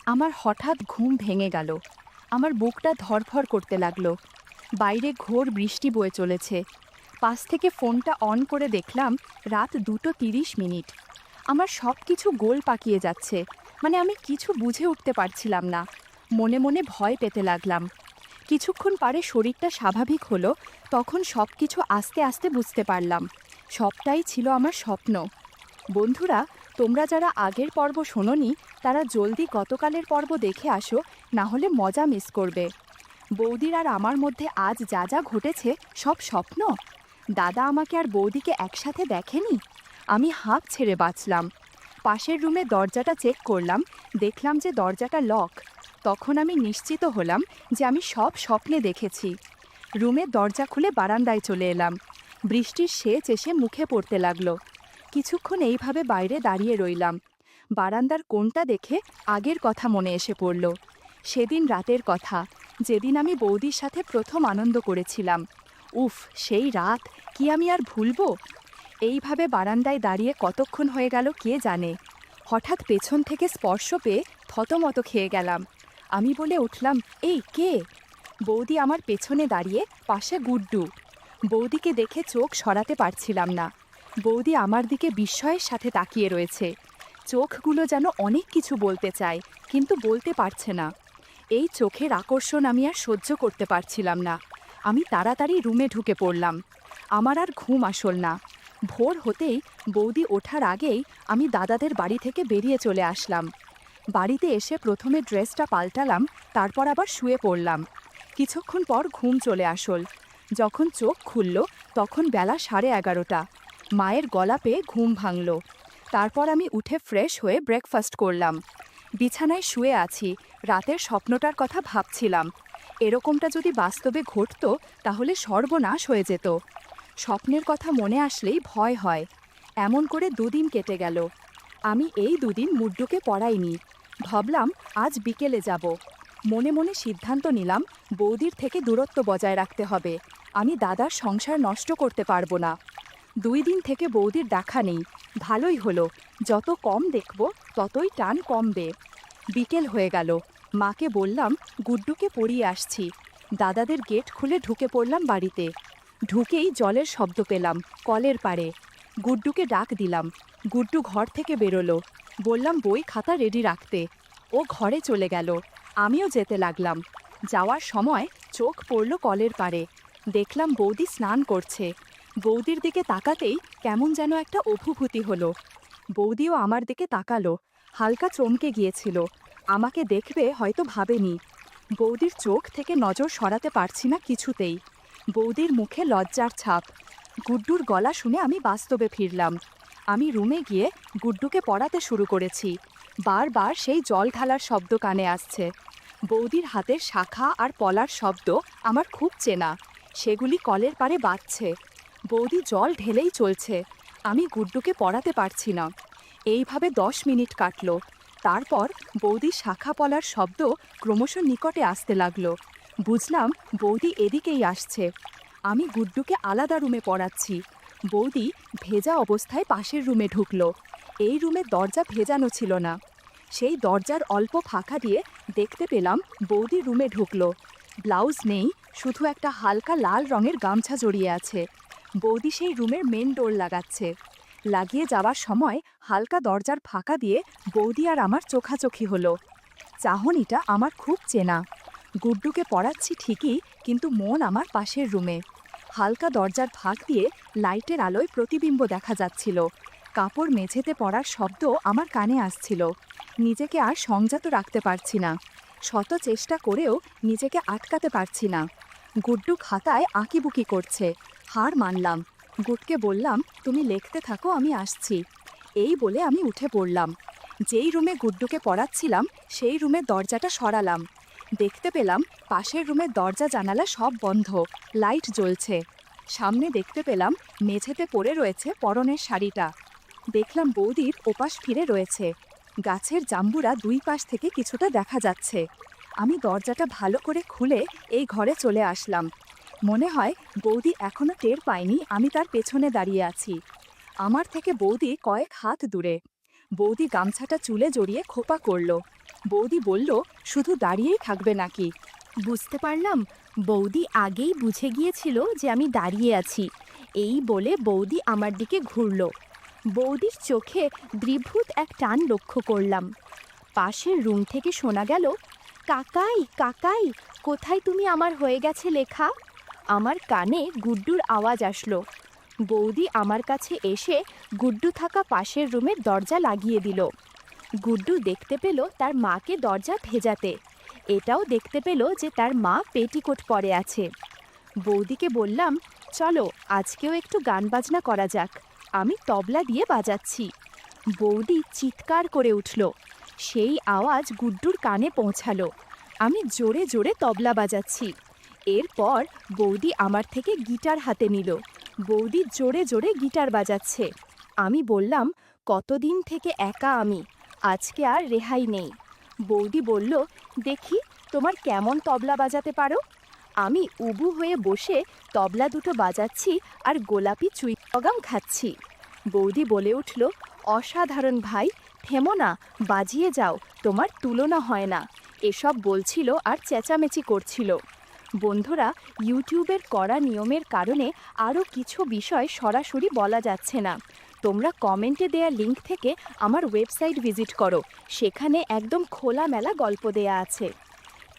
আমার হঠাৎ ঘুম ভেঙে গেল। আমার বুকটা ধড়ফড় করতে লাগলো। বাইরে ঘোর বৃষ্টি বয়ে চলেছে। পাশ থেকে ফোনটা অন করে দেখলাম রাত 2:30। আমার সব কিছু গোল পাকিয়ে যাচ্ছে। মানে আমি কিছু বুঝে উঠতে পারছিলাম না। মনে মনে ভয় পেতে লাগলাম। কিছুক্ষণ পরে শরীরটা স্বাভাবিক হলো। তখন সব কিছু আস্তে আস্তে বুঝতে পারলাম। সবটাই ছিল আমার স্বপ্ন। বন্ধুরা, তোমরা যারা আগের পর্ব শোনোনি তারা জলদি গতকালের পর্ব দেখে আসো, না হলে মজা মিস করবে। বৌদির আর আমার মধ্যে আজ যা যা ঘটেছে সব স্বপ্ন। দাদা আমাকে আর বৌদিকে একসাথে দেখেনি। আমি হাঁপ ছেড়ে বাঁচলাম। পাশের রুমে দরজাটা চেক করলাম, দেখলাম যে দরজাটা লক। তখন আমি নিশ্চিত হলাম যে আমি সব স্বপ্নে দেখেছি। রুমের দরজা খুলে বারান্দায় চলে এলাম। বৃষ্টির সেচ এসে মুখে পড়তে লাগলো। কিছুক্ষণ এইভাবে বাইরে দাঁড়িয়ে রইলাম। বারান্দার কোণটা দেখে আগের কথা মনে এসে পড়ল। সেদিন রাতের কথা, যেদিন আমি বৌদির সাথে প্রথম আনন্দ করেছিলাম। উফ, সেই রাত কি আমি আর ভুলবো? এইভাবে বারান্দায় দাঁড়িয়ে কতক্ষণ হয়ে গেল কে জানে। হঠাৎ পেছন থেকে স্পর্শ পেয়ে থতমত খেয়ে গেলাম। আমি বলে উঠলাম, এই কে? বৌদি আমার পেছনে দাঁড়িয়ে, পাশে গুড্ডু। বৌদিকে দেখে চোখ সরাতে পারছিলাম না। বৌদি আমার দিকে বিস্ময়ের সাথে তাকিয়ে রয়েছে। চোখগুলো যেন অনেক কিছু বলতে চায়, কিন্তু বলতে পারছে না। এই চোখের আকর্ষণ আমি আর সহ্য করতে পারছিলাম না। আমি তাড়াতাড়ি রুমে ঢুকে পড়লাম। আমার আর ঘুম আসল না। ভোর হতেই বৌদি ওঠার আগেই আমি দাদাদের বাড়ি থেকে বেরিয়ে চলে আসলাম। বাড়িতে এসে প্রথমে ড্রেসটা পাল্টালাম, তারপর আবার শুয়ে পড়লাম। কিছুক্ষণ পর ঘুম চলে আসল। যখন চোখ খুলল তখন বেলা 11:30। মায়ের গলা পেয়ে ঘুম ভাঙল। তারপর আমি উঠে ফ্রেশ হয়ে ব্রেকফাস্ট করলাম। বিছানায় শুয়ে আছি, রাতের স্বপ্নটার কথা ভাবছিলাম। এরকমটা যদি বাস্তবে ঘটতো তাহলে সর্বনাশ হয়ে যেত। স্বপ্নের কথা মনে আসলেই ভয় হয়। এমন করে 2 দিন কেটে গেল। আমি এই 2 দিন মুড্ডুকে পড়াইনি। ভাবলাম আজ বিকেলে যাব। মনে মনে সিদ্ধান্ত নিলাম বৌদির থেকে দূরত্ব বজায় রাখতে হবে। আমি দাদার সংসার নষ্ট করতে পারবো না। 2 দিন থেকে বৌদির দেখা নেই। ভালোই হলো, যত কম দেখব ততই টান কমবে। বিকেল হয়ে গেল। মাকে বললাম গুড্ডুকে পড়িয়ে আসছি। দাদাদের গেট খুলে ঢুকে পড়লাম বাড়িতে। ঢুকেই জলের শব্দ পেলাম কলের পাড়ে। গুড্ডুকে ডাক দিলাম। গুড্ডু ঘর থেকে বেরোলো। বললাম বই খাতা রেডি রাখতে। ও ঘরে চলে গেল। আমিও যেতে লাগলাম। যাওয়ার সময় চোখ পড়ল কলের পাড়ে। দেখলাম বৌদি স্নান করছে। বৌদির দিকে তাকাতেই কেমন যেন একটা অভূভূতি হলো। বৌদিও আমার দিকে তাকালো। হালকা চমকে গিয়েছিল। আমাকে দেখবে হয়তো ভাবেনি। বৌদির চোখ থেকে নজর সরাতে পারছি না কিছুতেই। বৌদির মুখে লজ্জার ছাপ। গুড্ডুর গলা শুনে আমি বাস্তবে ফিরলাম। আমি রুমে গিয়ে গুড্ডুকে পড়াতে শুরু করেছি। বারবার সেই জল ঢালার শব্দ কানে আসছে। বৌদির হাতের শাখা আর পলার শব্দ আমার খুব চেনা। সেগুলি কলের পাড়ে বাজছে। বৌদি জল ঢেলেই চলছে। আমি গুড্ডুকে পড়াতে পারছি না। এইভাবে 10 মিনিট কাটল। তারপর বৌদির শাখা পলার শব্দ ক্রমশ নিকটে আসতে লাগলো। বুঝলাম বৌদি এদিকেই আসছে। আমি গুড্ডুকে আলাদা রুমে পড়াচ্ছি। বৌদি ভেজা অবস্থায় পাশের রুমে ঢুকলো। এই রুমের দরজা ভেজানো ছিল না। সেই দরজার অল্প ফাঁকা দিয়ে দেখতে পেলাম বৌদি রুমে ঢুকলো। ব্লাউজ নেই, শুধু একটা হালকা লাল রঙের গামছা জড়িয়ে আছে। বৌদি সেই রুমের মেন ডোর লাগাচ্ছে। লাগিয়ে যাওয়ার সময় হালকা দরজার ফাঁকা দিয়ে বৌদি আর আমার চোখাচোখি হলো। চাহনিটা আমার খুব চেনা। গুড্ডুকে পড়াচ্ছি ঠিকই, কিন্তু মন আমার পাশের রুমে। হালকা দরজার ফাঁক দিয়ে লাইটের আলোয় প্রতিবিম্ব দেখা যাচ্ছিল। কাপড় মেঝেতে পড়ার শব্দ আমার কানে আসছিল। নিজেকে আর সংযত রাখতে পারছি না। শত চেষ্টা করেও নিজেকে আটকাতে পারছি না। গুড্ডু খাতায় আঁকিবুকি করছে। হার মানলাম। গুডকে বললাম, তুমি লিখতে থাকো, আমি আসছি। এই বলে আমি উঠে পড়লাম। যেই রুমে গুড্ডুকে পড়াচ্ছিলাম সেই রুমের দরজাটা সরালাম। দেখতে পেলাম পাশের রুমের দরজা জানালা সব বন্ধ, লাইট জ্বলছে। সামনে দেখতে পেলাম মেঝেতে পড়ে রয়েছে পরনের শাড়িটা। দেখলাম বৌদির ওপাশ ফিরে রয়েছে। গাছের জাম্বুরা 2 পাশ থেকে কিছুটা দেখা যাচ্ছে। আমি দরজাটা ভালো করে খুলে এই ঘরে চলে আসলাম। মনে হয় বৌদি এখনো টের পায়নি আমি তার পেছনে দাঁড়িয়ে আছি। আমার থেকে বৌদি কয়েক হাত দূরে। বৌদি গামছাটা চুলে জড়িয়ে খোপা করল। বৌদি বলল, শুধু দাঁড়িয়েই থাকবে নাকি? বুঝতে পারলাম বৌদি আগেই বুঝে গিয়েছিল যে আমি দাঁড়িয়ে আছি। এই বলে বৌদি আমার দিকে ঘুরল। বৌদির চোখে দ্বিভূত এক টান লক্ষ্য করলাম। পাশের রুম থেকে শোনা গেল, কাকাই কাকাই, কোথায় তুমি আমার হয়ে গেছে লেখা? আমার কানে গুড্ডুর আওয়াজ আসলো। বৌদি আমার কাছে এসে গুড্ডু থাকা পাশের রুমের দরজা লাগিয়ে দিল। গুড্ডু দেখতে পেল তার মাকে দরজা ভেজাতে। এটাও দেখতে পেল যে তার মা পেটিকোট পরে আছে। বৌদিকে বললাম, চলো আজকেও একটু গান বাজনা করা যাক, আমি তবলা দিয়ে বাজাচ্ছি। বৌদি চিৎকার করে উঠল। সেই আওয়াজ গুড্ডুর কানে পৌঁছালো। আমি জোরে জোরে তবলা বাজাচ্ছি। এরপর বৌদি আমার থেকে গিটার হাতে নিল। বৌদি জোরে জোরে গিটার বাজাচ্ছে। আমি বললাম, কতদিন থেকে একা আমি, আজকে আর রেহাই নেই। বৌদি বলল, দেখি তোমার কেমন তবলা বাজাতে পারো। আমি উবু হয়ে বসে তবলা দুটো বাজাচ্ছি আর গোলাপি চুইবাগাম খাচ্ছি। বৌদি বলে উঠল, অসাধারণ ভাই, থেমো না, বাজিয়ে যাও, তোমার তুলনা হয় না। এসব বলছিল আর চেঁচামেচি করছিল। বন্ধুরা, ইউটিউবের কড়া নিয়মের কারণে আরও কিছু বিষয় সরাসরি বলা যাচ্ছে না। তোমরা কমেন্টে দেয়া লিঙ্ক থেকে আমার ওয়েবসাইট ভিজিট করো, সেখানে একদম খোলামেলা গল্প দেয়া আছে।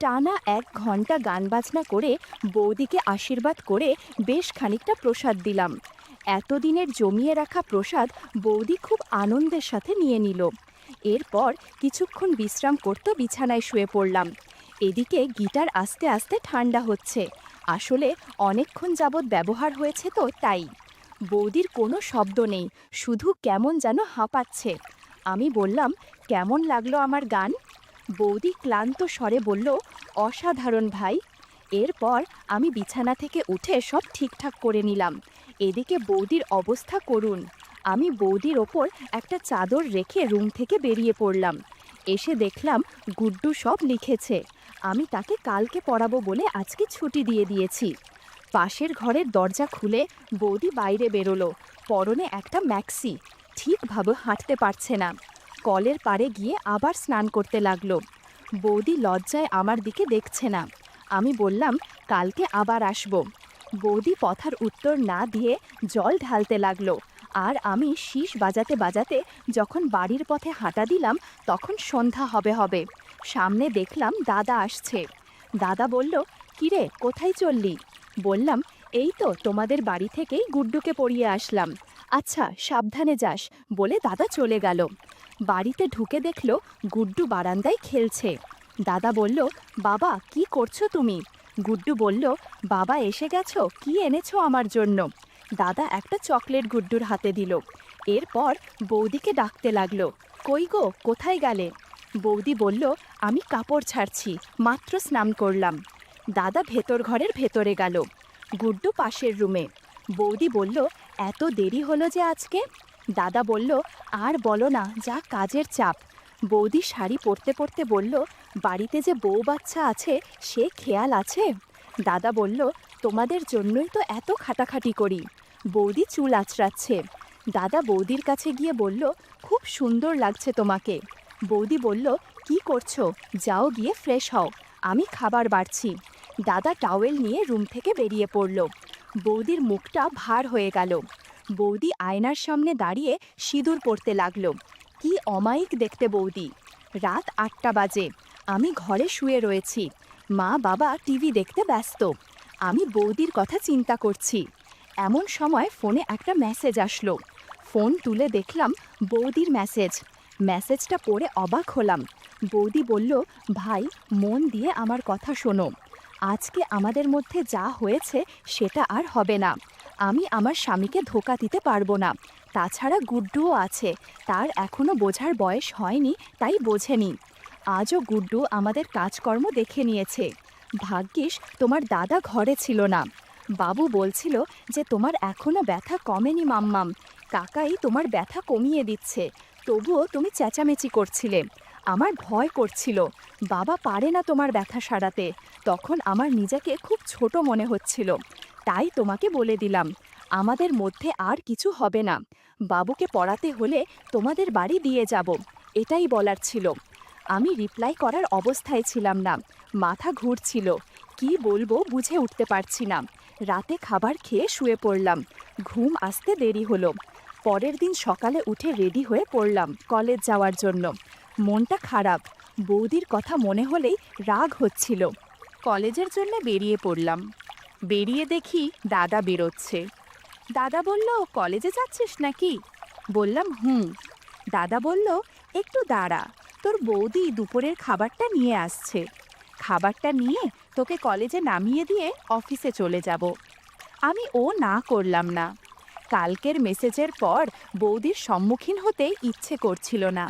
টানা 1 ঘন্টা গান বাজনা করে বৌদিকে আশীর্বাদ করে বেশ খানিকটা প্রসাদ দিলাম। এতদিনের জমিয়ে রাখা প্রসাদ বৌদি খুব আনন্দের সাথে নিয়ে নিল। এরপর কিছুক্ষণ বিশ্রাম করতে বিছানায় শুয়ে পড়লাম। এদিকে গিটার আস্তে আস্তে ঠান্ডা হচ্ছে। আসলে অনেকক্ষণ যাবৎ ব্যবহার হয়েছে তো তাই। বৌদির কোনো শব্দ নেই, শুধু কেমন যেন হাঁপাচ্ছে। আমি বললাম, কেমন লাগলো আমার গান? বৌদি ক্লান্ত স্বরে বলল, অসাধারণ ভাই। এরপর আমি বিছানা থেকে উঠে সব ঠিকঠাক করে নিলাম। এদিকে বৌদির অবস্থা করুণ। আমি বৌদির ওপর একটা চাদর রেখে রুম থেকে বেরিয়ে পড়লাম। এসে দেখলাম গুড্ডু সব লিখেছে। আমি তাকে কালকে পড়াবো বলে আজকে ছুটি দিয়ে দিয়েছি। পাশের ঘরের দরজা খুলে বৌদি বাইরে বেরোলো। পরনে একটা ম্যাক্সি, ঠিকভাবে হাঁটতে পারছে না। কলের পাড়ে গিয়ে আবার স্নান করতে লাগলো। বৌদি লজ্জায় আমার দিকে দেখছে না। আমি বললাম, কালকে আবার আসবো। বৌদি কথার উত্তর না দিয়ে জল ঢালতে লাগলো। আর আমি শীষ বাজাতে বাজাতে যখন বাড়ির পথে হাঁটা দিলাম, তখন সন্ধ্যা হবে হবে। সামনে দেখলাম দাদা আসছে। দাদা বলল, কিরে কোথায় চললি? বললাম, এই তো তোমাদের বাড়ি থেকেই গুড্ডুকে পড়িয়ে আসলাম। আচ্ছা সাবধানে যাস, বলে দাদা চলে গেল। বাড়িতে ঢুকে দেখল গুড্ডু বারান্দায় খেলছে। দাদা বলল, বাবা কি করছো তুমি? গুড্ডু বলল, বাবা এসে গেছো, কি এনেছো আমার জন্য? দাদা একটা চকলেট গুড্ডুর হাতে দিল। এরপর বৌদিকে ডাকতে লাগলো, কই গো কোথায় গেলে? বৌদি বলল, আমি কাপড় ছাড়ছি, মাত্র স্নান করলাম। দাদা ভেতর ঘরের ভেতরে গেল। গুড্ডু পাশের রুমে। বৌদি বলল, এত দেরি হলো যে আজকে? দাদা বলল, আর বলো না, যা কাজের চাপ। বৌদি শাড়ি পরতে পরতে বলল, বাড়িতে যে বউ বাচ্চা আছে সে খেয়াল আছে? দাদা বলল, তোমাদের জন্যই তো এত খাটাখাটি করি। বৌদি চুল আঁচড়াচ্ছে। দাদা বৌদির কাছে গিয়ে বলল, খুব সুন্দর লাগছে তোমাকে। বৌদি বলল, কি করছো? যাও গিয়ে ফ্রেশ হও, আমি খাবার বাড়ছি। দাদা টাওয়েল নিয়ে রুম থেকে বেরিয়ে পড়ল। বৌদির মুখটা ভার হয়ে গেল। বৌদি আয়নার সামনে দাঁড়িয়ে সিঁদুর পরতে লাগলো। কি অমায়িক দেখতে বৌদি। রাত 8টা বাজে। আমি ঘরে শুয়ে রয়েছি। মা বাবা টিভি দেখতে ব্যস্ত। আমি বৌদির কথা চিন্তা করছি। এমন সময় ফোনে একটা মেসেজ আসলো। ফোন তুলে দেখলাম বৌদির মেসেজ। মেসেজটা পড়ে অবাক হলাম। বৌদি বলল, ভাই মন দিয়ে আমার কথা শোনো। আজকে আমাদের মধ্যে যা হয়েছে সেটা আর হবে না। আমি আমার স্বামীকে ধোঁকা দিতে পারবো না। তাছাড়া গুড্ডুও আছে, তার এখনও বোঝার বয়স হয়নি, তাই বোঝেনি। আজও গুড্ডু আমাদের কাজকর্ম দেখে নিয়েছে। ভাগ্যিস তোমার দাদা ঘরে ছিল না। বাবু বলছিল যে তোমার এখনও ব্যথা কমেনি মাম্মাম, কাকাই তোমার ব্যথা কমিয়ে দিচ্ছে, তবুও তুমি চেঁচামেচি করছিলে। আমার ভয় করছিল, বাবা পারে না তোমার ব্যথা সারাতে। তখন আমার নিজেকে খুব ছোট মনে হচ্ছিল, তাই তোমাকে বলে দিলাম। আমাদের মধ্যে আর কিছু হবে না। বাবুকে পড়াতে হলে তোমাদের বাড়ি দিয়ে যাব, এটাই বলার ছিল। আমি রিপ্লাই করার অবস্থায় ছিলাম না, মাথা ঘুরছিল, কি বলবো বুঝে উঠতে পারছি না। রাতে খাবার খেয়ে শুয়ে পড়লাম, ঘুম আসতে দেরি হলো। পরের দিন সকালে উঠে রেডি হয়ে পড়লাম কলেজ যাওয়ার জন্য। মনটা খারাপ, বৌদির কথা মনে হলেই রাগ হচ্ছিল। কলেজের জন্য বেরিয়ে পড়লাম। বেরিয়ে দেখি দাদা বেরোচ্ছে। দাদা বলল, কলেজে যাচ্ছিস নাকি? বললাম হুম। দাদা বলল, একটু দাঁড়া, তোর বৌদি দুপুরের খাবারটা নিয়ে আসছে। খাবারটা নিয়ে তোকে কলেজে নামিয়ে দিয়ে অফিসে চলে যাব। আমি না করলাম না। কালকের মেসেজের পর বৌদির সম্মুখীন হতে ইচ্ছে করছিল না।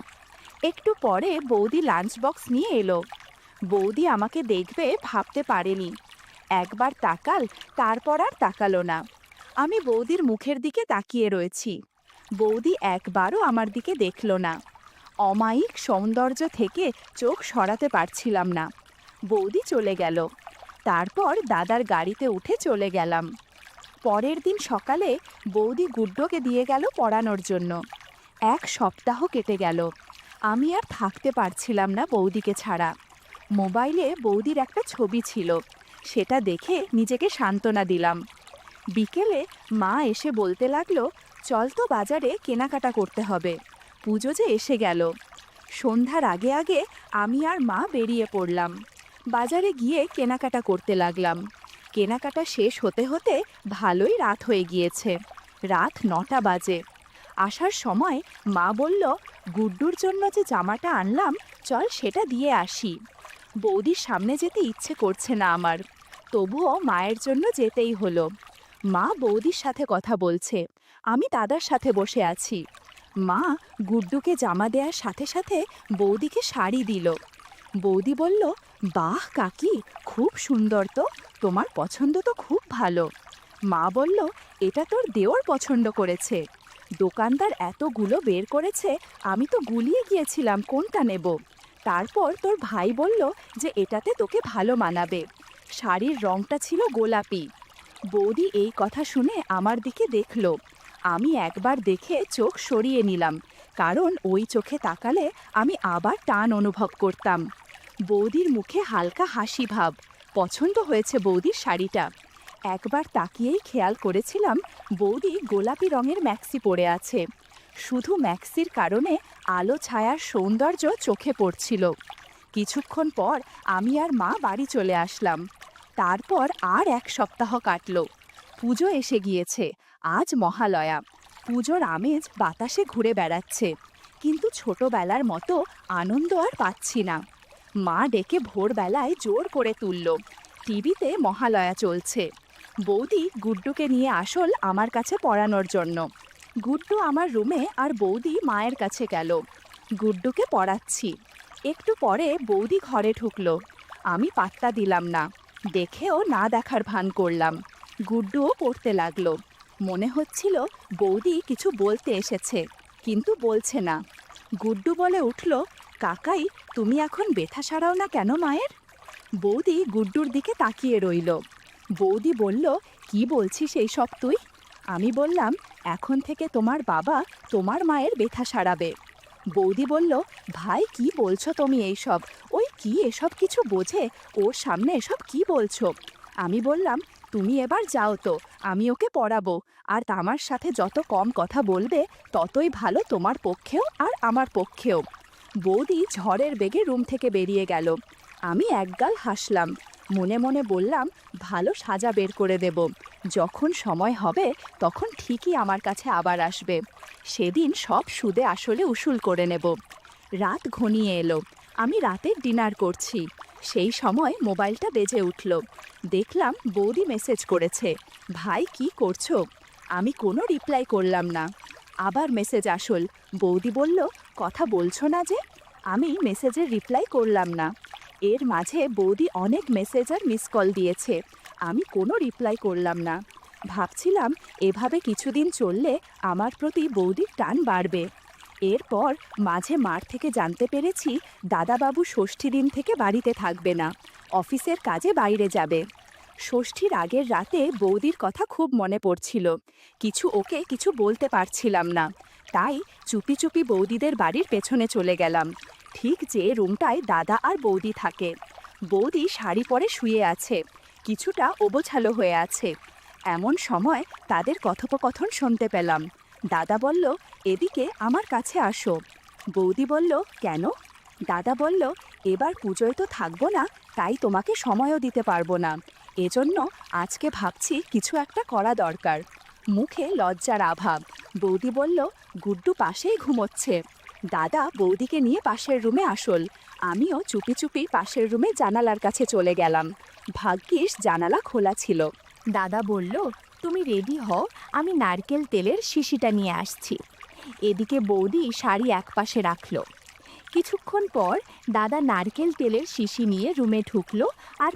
একটু পরে বৌদি লাঞ্চ বক্স নিয়ে এলো। বৌদি আমাকে দেখবে ভাবতে পারেনি। একবার তাকাল, তারপর আর তাকালো না। আমি বৌদির মুখের দিকে তাকিয়ে রয়েছি। বৌদি একবারও আমার দিকে দেখল না। অমায়িক সৌন্দর্য থেকে চোখ সরাতে পারছিলাম না। বৌদি চলে গেল। তারপর দাদার গাড়িতে উঠে চলে গেলাম। পরের দিন সকালে বৌদি গুড্ডোকে দিয়ে গেল পড়ানোর জন্য। 1 সপ্তাহ কেটে গেল। আমি আর থাকতে পারছিলাম না বৌদিকে ছাড়া। মোবাইলে বৌদির একটা ছবি ছিল, সেটা দেখে নিজেকে সান্ত্বনা দিলাম। বিকেলে মা এসে বলতে লাগলো, চল তো বাজারে কেনাকাটা করতে হবে, পুজো যে এসে গেল। সন্ধ্যার আগে আগে আমি আর মা বেরিয়ে পড়লাম। বাজারে গিয়ে কেনাকাটা করতে লাগলাম। কেনাকাটা শেষ হতে হতে ভালোই রাত হয়ে গিয়েছে। রাত 9টা বাজে। আসার সময় মা বলল, গুড্ডুর জন্য যে জামাটা আনলাম, চল সেটা দিয়ে আসি। বৌদির সামনে যেতে ইচ্ছে করছে না আমার, তবুও মায়ের জন্য যেতেই হলো। মা বৌদির সাথে কথা বলছে, আমি দাদার সাথে বসে আছি। মা গুড্ডুকে জামা দেওয়ার সাথে সাথে বৌদিকে শাড়ি দিল। বৌদি বলল, বাহ কাকি, খুব সুন্দর তো, তোমার পছন্দ তো খুব ভালো। মা বলল, এটা তোর দেওর পছন্দ করেছে। দোকানদার এতগুলো বের করেছে, আমি তো গুলিয়ে গিয়েছিলাম কোনটা নেব। তারপর তোর ভাই বলল যে এটাতে তোকে ভালো মানাবে। শাড়ির রংটা ছিল গোলাপি। বৌদি এই কথা শুনে আমার দিকে দেখল। আমি একবার দেখে চোখ সরিয়ে নিলাম, কারণ ওই চোখে তাকালে আমি আবার টান অনুভব করতাম। বৌদির মুখে হালকা হাসি ভাব। পছন্দ হয়েছে বৌদির শাড়িটা। একবার তাকিয়েই খেয়াল করেছিলাম বৌদি গোলাপি রঙের ম্যাক্সি পরে আছে। শুধু ম্যাক্সির কারণে আলো ছায়ার সৌন্দর্য চোখে পড়ছিল। কিছুক্ষণ পর আমি আর মা বাড়ি চলে আসলাম। তারপর আর 1 সপ্তাহ কাটল। পুজো এসে গিয়েছে, আজ মহালয়া। পুজোর আমেজ বাতাসে ঘুরে বেড়াচ্ছে, কিন্তু ছোটবেলার মতো আনন্দ আর পাচ্ছি না। মা ডেকে ভোরবেলায় জোর করে তুলল। টিভিতে মহালয়া চলছে। বৌদি গুড্ডুকে নিয়ে আসল আমার কাছে পড়ানোর জন্য। গুড্ডু আমার রুমে আর বৌদি মায়ের কাছে গেল। গুড্ডুকে পড়াচ্ছি। একটু পরে বৌদি ঘরে ঢুকলো। আমি পাত্তা দিলাম না, দেখেও না দেখার ভান করলাম। গুড্ডুও পড়তে লাগলো। মনে হচ্ছিল বৌদি কিছু বলতে এসেছে, কিন্তু বলছে না। গুড্ডু বলে উঠল, কাকাই, তুমি এখন ব্যথা সারাও না কেন মায়ের? বৌদি গুড্ডুর দিকে তাকিয়ে রইল। বৌদি বলল, কি বলছিস এই সব তুই? আমি বললাম, এখন থেকে তোমার বাবা তোমার মায়ের ব্যথা সারাবে। বৌদি বলল, ভাই কি বলছো তুমি এইসব? ওই কি এসব কিছু বোঝে? ওর সামনে এসব কি বলছো? আমি বললাম, তুমি এবার যাও তো, আমি ওকে পড়াবো। আর আমার সাথে যত কম কথা বলবে ততই ভালো তোমার পক্ষেও আর আমার পক্ষেও। বৌদি ঝড়ের বেগে রুম থেকে বেরিয়ে গেল। আমি একগাল হাসলাম। মনে মনে বললাম, ভালো সাজা বের করে দেব। যখন সময় হবে তখন ঠিকই আমার কাছে আবার আসবে। সেদিন সব সুদে আসলে উসুল করে নেব। রাত ঘনিয়ে এলো। আমি রাতের ডিনার করছি। সেই সময় মোবাইলটা বেজে উঠল। দেখলাম বৌদি মেসেজ করেছে, ভাই কি করছো? আমি কোনো রিপ্লাই করলাম না। আবার মেসেজ আসল। বৌদি বলল, কথা বলছো না যে? আমি মেসেজের রিপ্লাই করলাম না। এর মাঝে বৌদি অনেক মেসেজ আর মিস কল দিয়েছে। আমি কোনো রিপ্লাই করলাম না। ভাবছিলাম এভাবে কিছুদিন চললে আমার প্রতি বৌদির টান বাড়বে। এরপর মাঝে মার থেকে জানতে পেরেছি দাদাবাবু ষষ্ঠী দিন থেকে বাড়িতে থাকবে না, অফিসের কাজে বাইরে যাবে। ষষ্ঠীর আগের রাতে বৌদির কথা খুব মনে পড়ছিল। ওকে কিছু বলতে পারছিলাম না। তাই চুপি চুপি বৌদিদের বাড়ির পেছনে চলে গেলাম। ঠিক যে রুমটায় দাদা আর বৌদি থাকে। বৌদি শাড়ি পরে শুয়ে আছে, কিছুটা অবছালো হয়ে আছে। এমন সময় তাদের কথোপকথন শুনতে পেলাম। দাদা বলল, এদিকে আমার কাছে আসো। বৌদি বলল, কেন? দাদা বলল, এবার পুজোয় তো থাকবো না, তাই তোমাকে সময়ও দিতে পারবো না। এজন্য আজকে ভাবছি কিছু একটা করা দরকার। মুখে লজ্জার আভাব। বৌদি বলল, গুড্ডু পাশেই ঘুমোচ্ছে। দাদা বৌদিকে নিয়ে পাশের রুমে আসল। আমিও চুপি চুপি পাশের রুমে জানালার কাছে চলে গেলাম। ভাগ্যিস জানালা খোলা ছিল। দাদা বলল, তুমি রেডি হও, আমি নারকেল তেলের শিশিটা নিয়ে আসছি। এদিকে বৌদি শাড়ি একপাশে রাখলো। কিছুক্ষণ পর দাদা নারকেল তেলের শিশি নিয়ে রুমে ঢুকলো আর